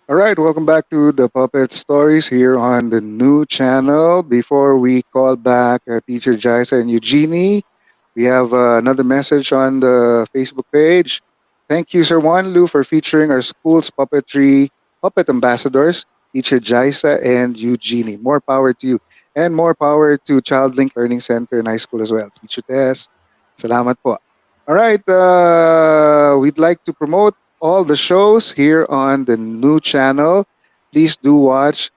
Speaker 3: All right, welcome back to the Puppet Stories here on the new channel. Before we call back Teacher Jyza and Eugenie, we have another message on the Facebook page. Thank you, Sir Wanlu, for featuring our school's puppetry puppet ambassadors, Teacher Jyza and Eugenie. More power to you. And more power to Childlink Learning Center and High School as well. Teacher Tess, salamat po. All right, we'd like to promote all the shows here on the new channel. Please do watch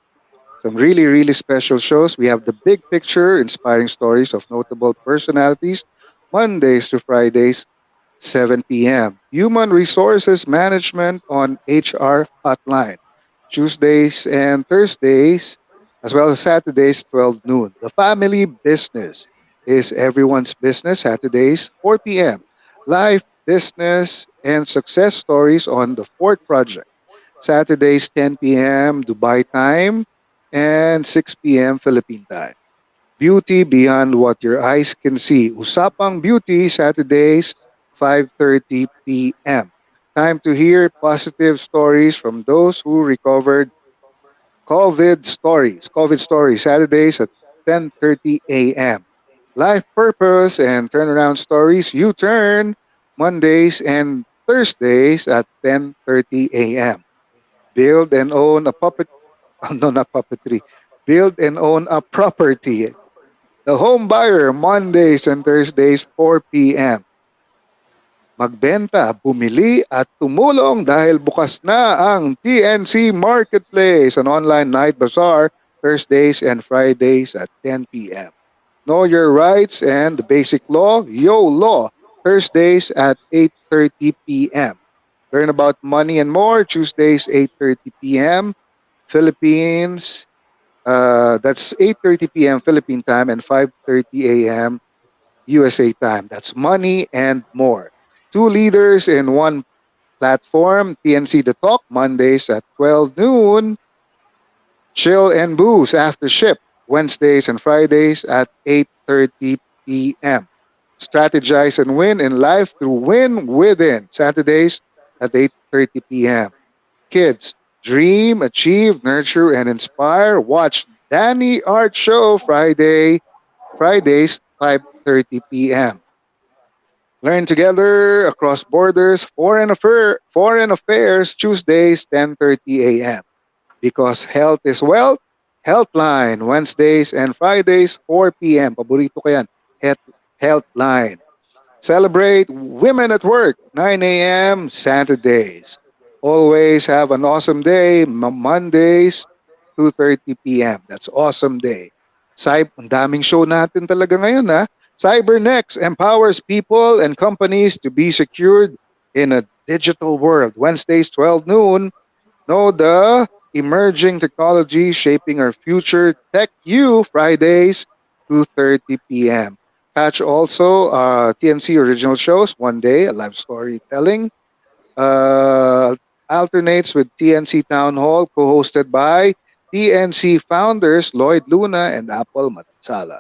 Speaker 3: some really, really special shows. We have The Big Picture, inspiring stories of notable personalities, Mondays to Fridays, 7 p.m. Human Resources Management on HR Hotline, Tuesdays and Thursdays, as well as Saturdays, 12 noon. The Family Business is Everyone's Business, Saturdays, 4 p.m. Life, Business, and Success Stories on the Fort Project, Saturdays, 10 p.m. Dubai time and 6 p.m. Philippine time. Beauty Beyond What Your Eyes Can See, Usapang Beauty, Saturdays, 5:30 p.m. Time to hear positive stories from those who recovered. COVID stories, Saturdays at 10:30 a.m. Life Purpose and Turnaround Stories U-Turn Mondays and Thursdays at 10:30 a.m. Build and own a puppet no, not puppetry. Build and own a property. The Home Buyer Mondays and Thursdays 4 p.m. Magbenta, bumili at tumulong dahil bukas na ang TNC Marketplace, an online night bazaar Thursdays and Fridays at 10 p.m. Know Your Rights and the Basic Law, Yo Law, Thursdays at 8:30 p.m. Learn about money and more Tuesdays 8:30 p.m. Philippines. That's 8:30 p.m. Philippine time and 5:30 a.m. USA time. That's money and more. Two leaders in one platform. TNC The Talk Mondays at 12 noon. Chill and Booze After Ship Wednesdays and Fridays at 8:30 p.m. Strategize and win in life through Win Within Saturdays at 8:30 p.m. Kids, dream, achieve, nurture, and inspire. Watch Danny Art Show Fridays 5:30 p.m. Learn together across borders. Foreign affairs Tuesdays 10:30 a.m. Because health is wealth. Healthline Wednesdays and Fridays 4 p.m. Paborito ko yan. Health, Healthline. Celebrate Women at Work, 9 a.m. Saturdays. Always have an awesome day, Mondays, 2:30 p.m. That's awesome day. Ang daming show natin talaga ngayon, ha? Cybernex empowers people and companies to be secured in a digital world. Wednesdays, 12 noon. Know the emerging technology shaping our future. Tech U Fridays, 2:30 p.m. Catch also TNC original shows. One day, a live storytelling. Uh, Alternates with TNC Town Hall, co-hosted by TNC founders Lloyd Luna and Apple Matansala.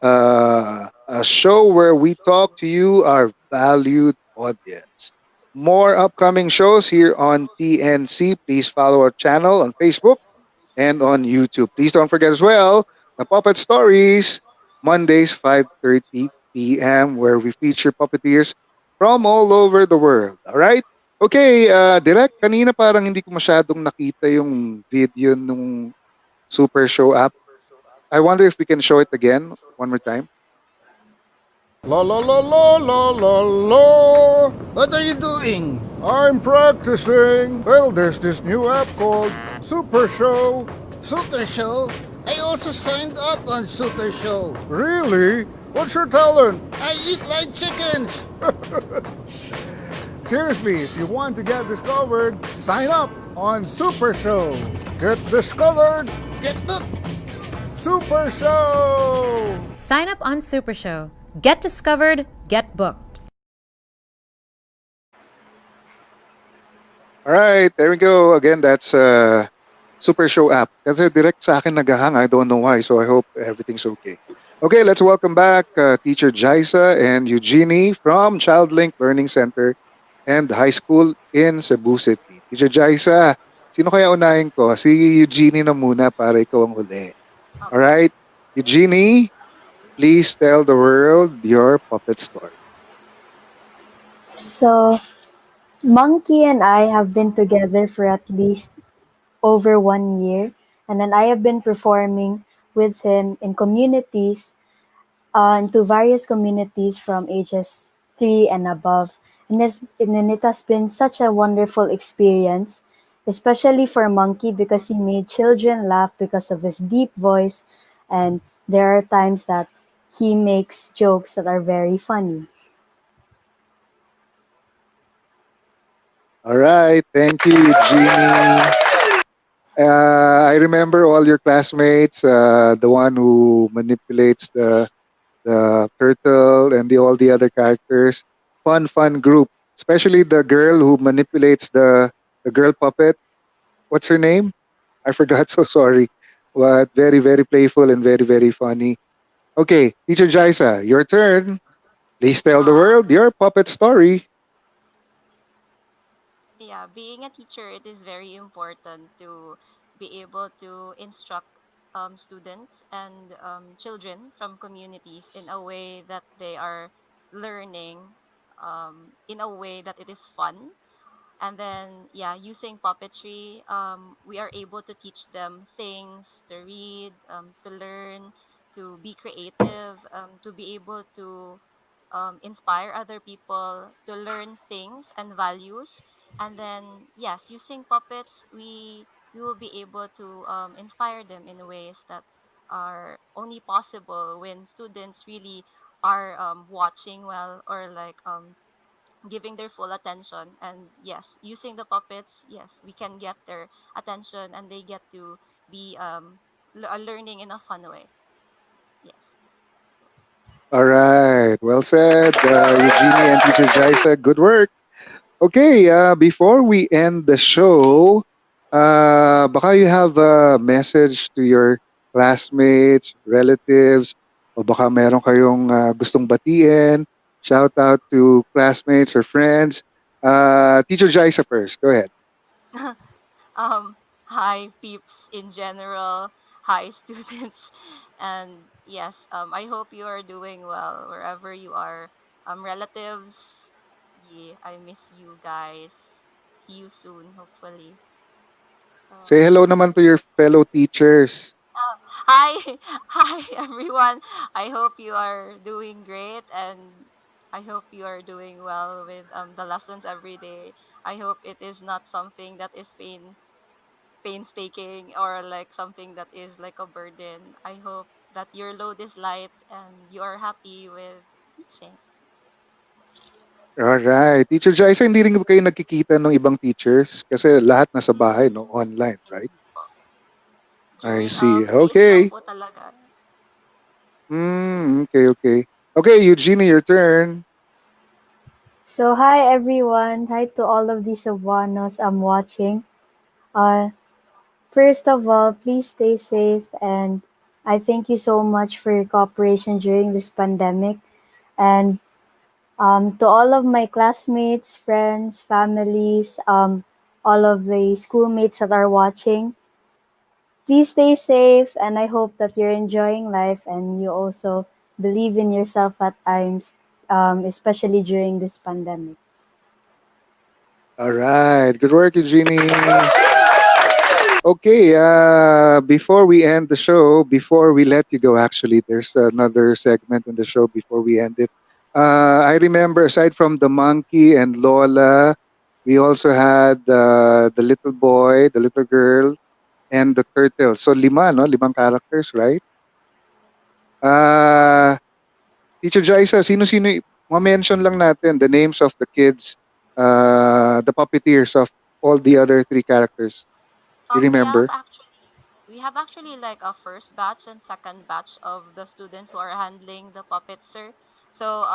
Speaker 3: A show where we talk to you, our valued audience. More upcoming shows here on TNC. Please follow our channel on Facebook and on YouTube. Please don't forget as well the Puppet Stories, Mondays 5:30 p.m. where we feature puppeteers from all over the world. All right? Okay, Direk, kanina parang hindi ko masyadong nakita yung video nung Super Show app. I wonder if we can show it again one more time.
Speaker 7: La la la la la la la.
Speaker 8: What are you doing?
Speaker 7: I'm practicing. Well, there's this new app called Super Show.
Speaker 8: Super Show? I also signed up on Super Show.
Speaker 7: Really? What's your talent?
Speaker 8: I eat like chickens.
Speaker 7: Seriously, if you want to get discovered, sign up on Super Show. Get discovered.
Speaker 8: Get look.
Speaker 7: Super Show.
Speaker 9: Sign up on Super Show. Get discovered, get booked.
Speaker 3: All right, there we go. Again, that's Super Show app. Kasi direct sa akin nagahang. I don't know why, so I hope everything's okay. Okay, let's welcome back Teacher Jyza and Eugenie from Childlink Learning Center and High School in Cebu City. Teacher Jyza, sino kaya unahin ko? Si Eugenie na muna para ikaw ang uli. All right, Eugenie, please tell the world your puppet story.
Speaker 6: So, Monkey and I have been together for at least over 1 year, and then I have been performing with him in communities, into various communities from ages 3 and above. And it has been such a wonderful experience, especially for Monkey because he made children laugh because of his deep voice, and there are times that he makes jokes that are very funny.
Speaker 3: All right, thank you, Eugenie. I remember all your classmates, the one who manipulates the turtle and all the other characters. Fun group. Especially the girl who manipulates the girl puppet. What's her name? I forgot, so sorry. But very, very playful and very, very funny. Okay, Teacher Jyza, your turn. Please tell the world your puppet story.
Speaker 5: Yeah, being a teacher, it is very important to be able to instruct students and children from communities in a way that they are learning in a way that it is fun. And then yeah, using puppetry, we are able to teach them things to read, to learn, to be creative, to be able to inspire other people to learn things and values. And then yes, using puppets, we will be able to inspire them in ways that are only possible when students really are watching well, or like giving their full attention. And yes, using the puppets, yes, we can get their attention and they get to be learning in a fun way. Yes.
Speaker 3: All right. Well said, Eugenie and Teacher Jyza. Good work. Okay, before we end the show, baka you have a message to your classmates, relatives, o baka meron kayong gustong batiin, shout out to classmates or friends. Teacher Jyza first. Go ahead.
Speaker 5: Hi peeps in general, hi students, and yes, I hope you are doing well wherever you are. Relatives, yeah, I miss you guys. See you soon, hopefully.
Speaker 3: Say hello naman to your fellow teachers.
Speaker 5: Hi, hi everyone. I hope you are doing great, and I hope you are doing well with the lessons every day. I hope it is not something that is painstaking, or like something that is like a burden. I hope that your load is light and you are happy with teaching.
Speaker 3: Alright. Teacher Jyza, hindi rin ba kayo nagkikita ng ibang teachers? Kasi lahat nasa bahay, no? Online, right? I
Speaker 5: During
Speaker 3: see.
Speaker 5: days lang
Speaker 3: Okay.
Speaker 5: po talaga.
Speaker 3: Okay. Okay, Eugenie, your turn.
Speaker 6: So, hi everyone. Hi to all of the Cebuanos I'm watching. Uh, First of all, please stay safe, and I thank you so much for your cooperation during this pandemic. And to all of my classmates, friends, families, all of the schoolmates that are watching, please stay safe, and I hope that you're enjoying life and you also believe in yourself at times, especially during this pandemic.
Speaker 3: All right. Good work, Eugenie. Okay, before we end the show, before we let you go, actually, there's another segment in the show before we end it. I remember, aside from the monkey and Lola, we also had the little boy, the little girl, and the turtle. So lima, no? Limang characters, right? Uh, Teacher Jaisa, sino-sino, ma-mention lang natin the names of the kids, the puppeteers of all the other three characters. You
Speaker 5: We have
Speaker 3: remember?
Speaker 5: actually like a first batch and second batch of the students who are handling the puppets, sir. So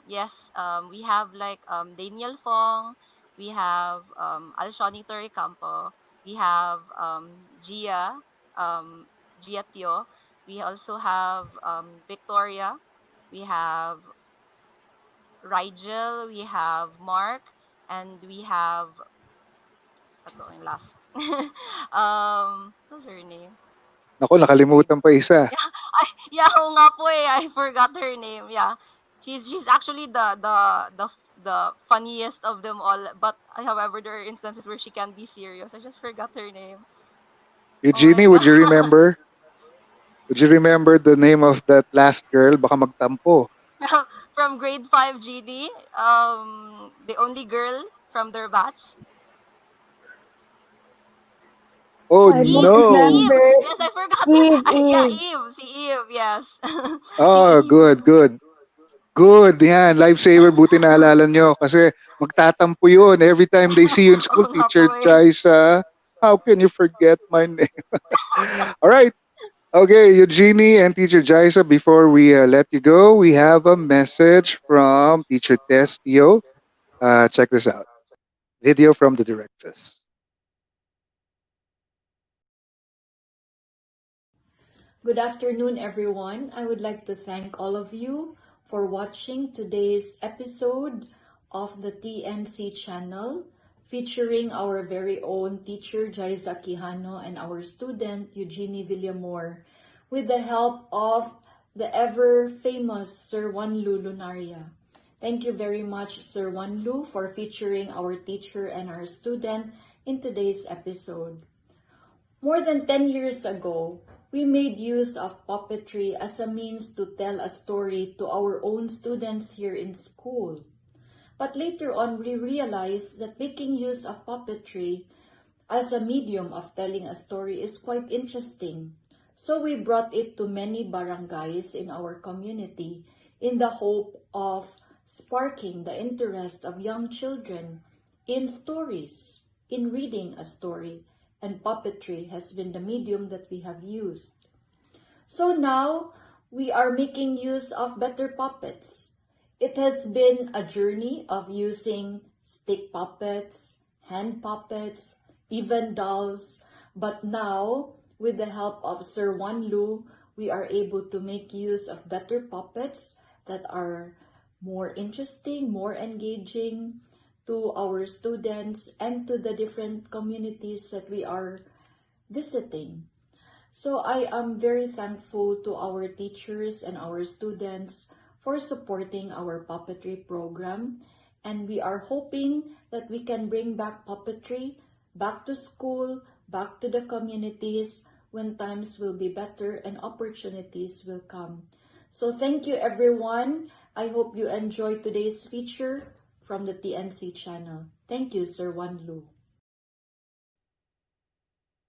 Speaker 5: yes, we have like Daniel Fong, we have Alshoni Torrecampo, we have Gia Tio, we also have Victoria, we have Rigel, we have Mark, and we have what's going last. What's her name?
Speaker 3: Ako, nakalimutan pa isa.
Speaker 5: Yeah, yeah, oo nga po eh. I forgot her name. Yeah. She's actually the funniest of them all. But however, there are instances where she can be serious. I just forgot her name. Oh my
Speaker 3: Eugenie, would
Speaker 5: god.
Speaker 3: you remember? Would you remember the name of that last girl? Baka magtampo.
Speaker 5: From grade 5 GD, the only girl from their batch.
Speaker 3: Oh
Speaker 6: I don't
Speaker 5: Eve.
Speaker 3: no!
Speaker 6: remember.
Speaker 5: Yes, I forgot.
Speaker 6: Eve,
Speaker 5: Yeah,
Speaker 6: Eve.
Speaker 5: Eve. Si Eve, yes. Si
Speaker 3: Oh,
Speaker 5: Eve.
Speaker 3: good. Yan, lifesaver. Buti naalala nyo. Kasi magtatampo yun. Every time they see you in
Speaker 5: Oo
Speaker 3: school,
Speaker 5: nga po
Speaker 3: Teacher
Speaker 5: eh.
Speaker 3: Jaisa, how can you forget my name? All right. Okay, Eugenie and Teacher Jaisa, before we let you go, we have a message from Teacher Testio. Check this out. Video from the directress.
Speaker 11: Good afternoon, everyone. I would like to thank all of you for watching today's episode of the TNC channel featuring our very own teacher Jyza Quijano and our student Eugenie Villamor with the help of the ever famous Sir Wanlu Lunaria. Thank you very much, Sir Wanlu, for featuring our teacher and our student in today's episode. More than 10 years ago, we made use of puppetry as a means to tell a story to our own students here in school. But later on, we realized that making use of puppetry as a medium of telling a story is quite interesting. So we brought it to many barangays in our community in the hope of sparking the interest of young children in stories, in reading a story, and puppetry has been the medium that we have used. So now, we are making use of better puppets. It has been a journey of using stick puppets, hand puppets, even dolls, but now, with the help of Sir Wanlu, we are able to make use of better puppets that are more interesting, more engaging to our students and to the different communities that we are visiting. So I am very thankful to our teachers and our students for supporting our puppetry program, and we are hoping that we can bring back puppetry back to school, back to the communities when times will be better and opportunities will come. So thank you everyone. I hope you enjoyed today's feature from the TNC channel. Thank you, Sir Wanlu.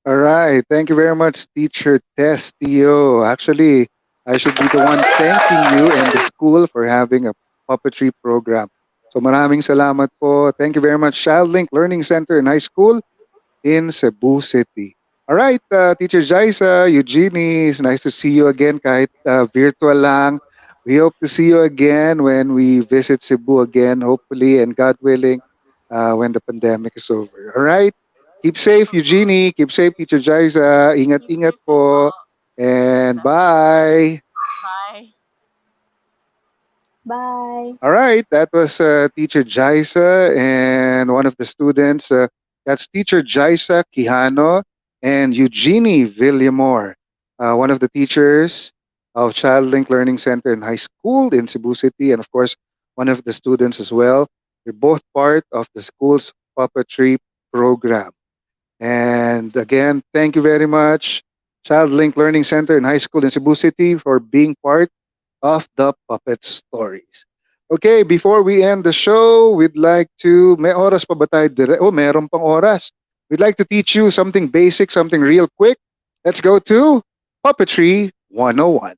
Speaker 3: All right. Thank you very much, Teacher Testio. Actually, I should be the one thanking you and the school for having a puppetry program. So maraming salamat po. Thank you very much, Childlink Learning Center and High School in Cebu City. All right, Teacher Jyza, Eugenie, it's nice to see you again kahit virtual lang. We hope to see you again when we visit Cebu again, hopefully, and God willing, when the pandemic is over. All right? Keep safe, Eugenie. Keep safe, Teacher Jyza.
Speaker 5: You
Speaker 3: Ingat-ingat
Speaker 5: too po.
Speaker 3: po. And
Speaker 5: Definitely.
Speaker 3: bye.
Speaker 5: Bye.
Speaker 6: Bye.
Speaker 3: All right, that was Teacher Jyza and one of the students. That's Teacher Jyza Quijano and Eugenie Villamor, one of the teachers of Childlink Learning Center and High School in Cebu City, and of course, one of the students as well. They're both part of the school's puppetry program. And again, thank you very much, Childlink Learning Center and High School in Cebu City, for being part of the puppet stories. Okay, before we end the show, we'd like to, may oras pa ba tayo Oh, meron pang oras. We'd like to teach you something basic, something real quick. Let's go to Puppetry 101.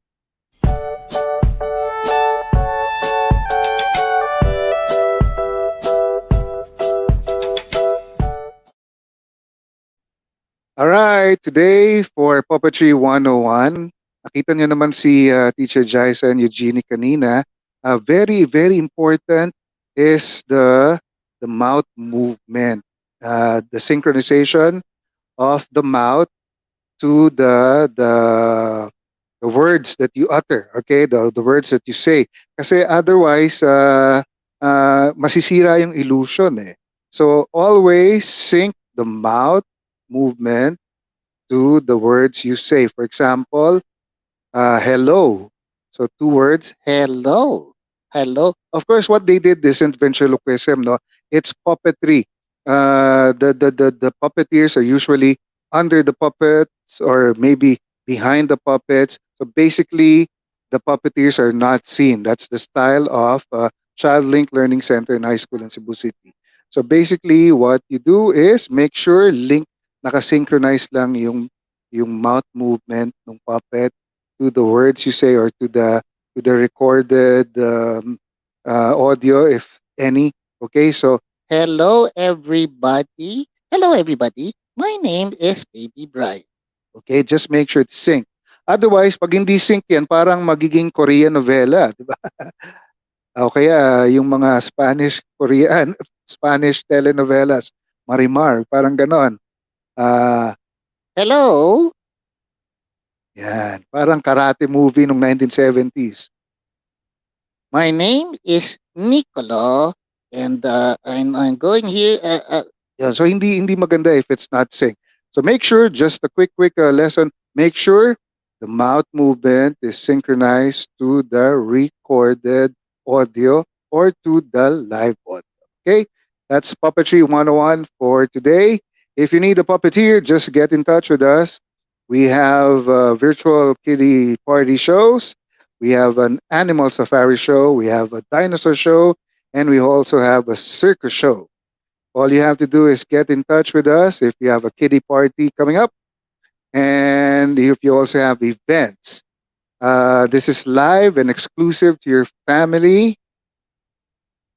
Speaker 3: Alright, today for Puppetry 101, nakita nyo naman si Teacher Jyza and Eugenie kanina. Very, very important is the mouth movement, the synchronization of the mouth to the words that you utter, okay, the words that you say. Kasi otherwise, masisira yung illusion eh. So always sync the mouth movement to the words you say. For example, hello. So two words, hello. Hello. Of course, what they did isn't ventriloquism, no? It's puppetry. The puppeteers are usually under the puppets or maybe behind the puppets. So basically, the puppeteers are not seen. That's the style of Childlink Learning Center in High School in Cebu City. So basically, what you do is make sure nakasynchronize lang yung mouth movement ng puppet to the words you say or to the recorded audio, if any. Okay, so hello everybody. Hello everybody. My name is Baby Brian. Okay, just make sure it's sync. Otherwise, pag hindi sync yan, parang magiging Korean novela, di ba? O kaya yung mga Spanish telenovelas, Marimar, parang ganon. Hello? Yan, parang karate movie nung 1970s. My name is Nicolo, and I'm going here. Yeah, so hindi maganda if it's not synced. So make sure, just a quick lesson, make sure the mouth movement is synchronized to the recorded audio or to the live audio. Okay? That's Puppetry 101 for today. If you need a puppeteer, just get in touch with us. We have virtual kiddie party shows. We have an animal safari show. We have a dinosaur show. And we also have a circus show. All you have to do is get in touch with us if you have a kiddie party coming up, and if you also have events. This is live and exclusive to your family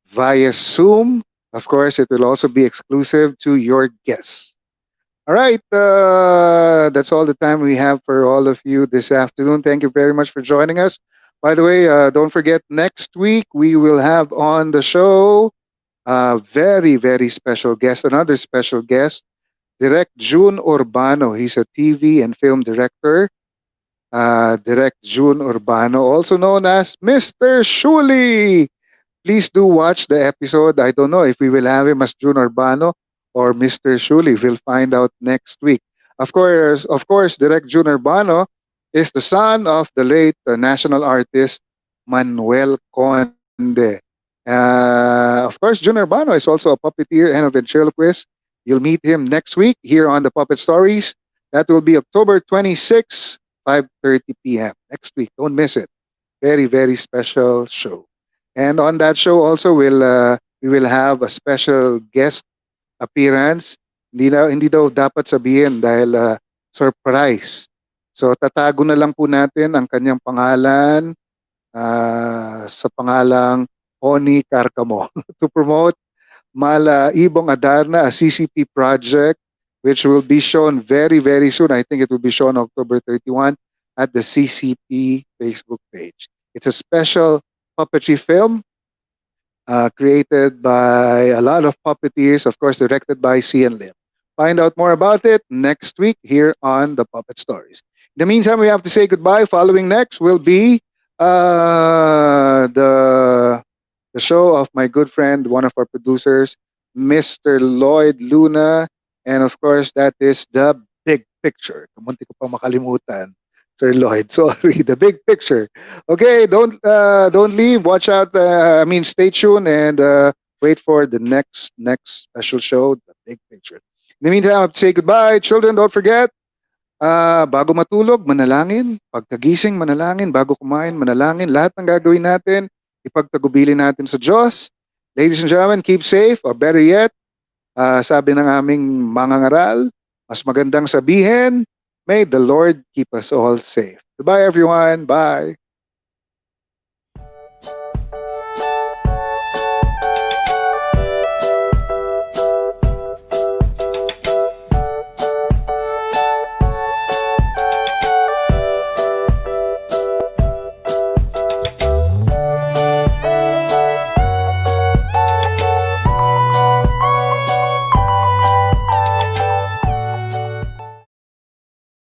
Speaker 3: via Zoom. Of course, it will also be exclusive to your guests. All right, that's all the time we have for all of you this afternoon. Thank you very much for joining us. By the way, don't forget, next week we will have on the show a very special guest, another special guest, Direct June Urbano. He's a TV and film director. Direct June Urbano, also known as Mr. Shuli. Please do watch the episode. I don't know if we will have him as June Urbano or Mr. Shuli. We'll find out next week. Of course, Direct June Urbano is the son of the late national artist Manuel Conde. Of course, June Urbano is also a puppeteer and a ventriloquist. You'll meet him next week here on the Puppet Stories. That will be October 26, 5:30 p.m. next week. Don't miss it. Very special show. And on that show also we will have a special guest appearance. Hindi daw dapat sabihin dahil surprise. So tatago na lang po natin ang kanyang pangalan sa pangalang Oni Carcamo to promote Mala Ibong Adarna, a CCP project, which will be shown very soon. I think it will be shown October 31 at the CCP Facebook page. It's a special puppetry film created by a lot of puppeteers, of course, directed by Cian Lim. Find out more about it next week here on the Puppet Stories. In the meantime, we have to say goodbye. Following next will be the show of my good friend, one of our producers, Mr. Lloyd Luna. And of course, that is The Big Picture. Kamunti ko pa makalimutan, Sir Lloyd. Sorry, The Big Picture. Okay, don't leave. Watch out. Stay tuned and wait for the next special show, The Big Picture. In the meantime, I have to say goodbye. Children, don't forget, bago matulog, manalangin. Pagkagising, manalangin. Bago kumain, manalangin. Lahat ng gagawin natin, ipagtagubilin natin sa Diyos. Ladies and gentlemen, keep safe, or better yet, sabi ng aming mangangaral, mas magandang sabihin, may the Lord keep us all safe. Goodbye, everyone. Bye.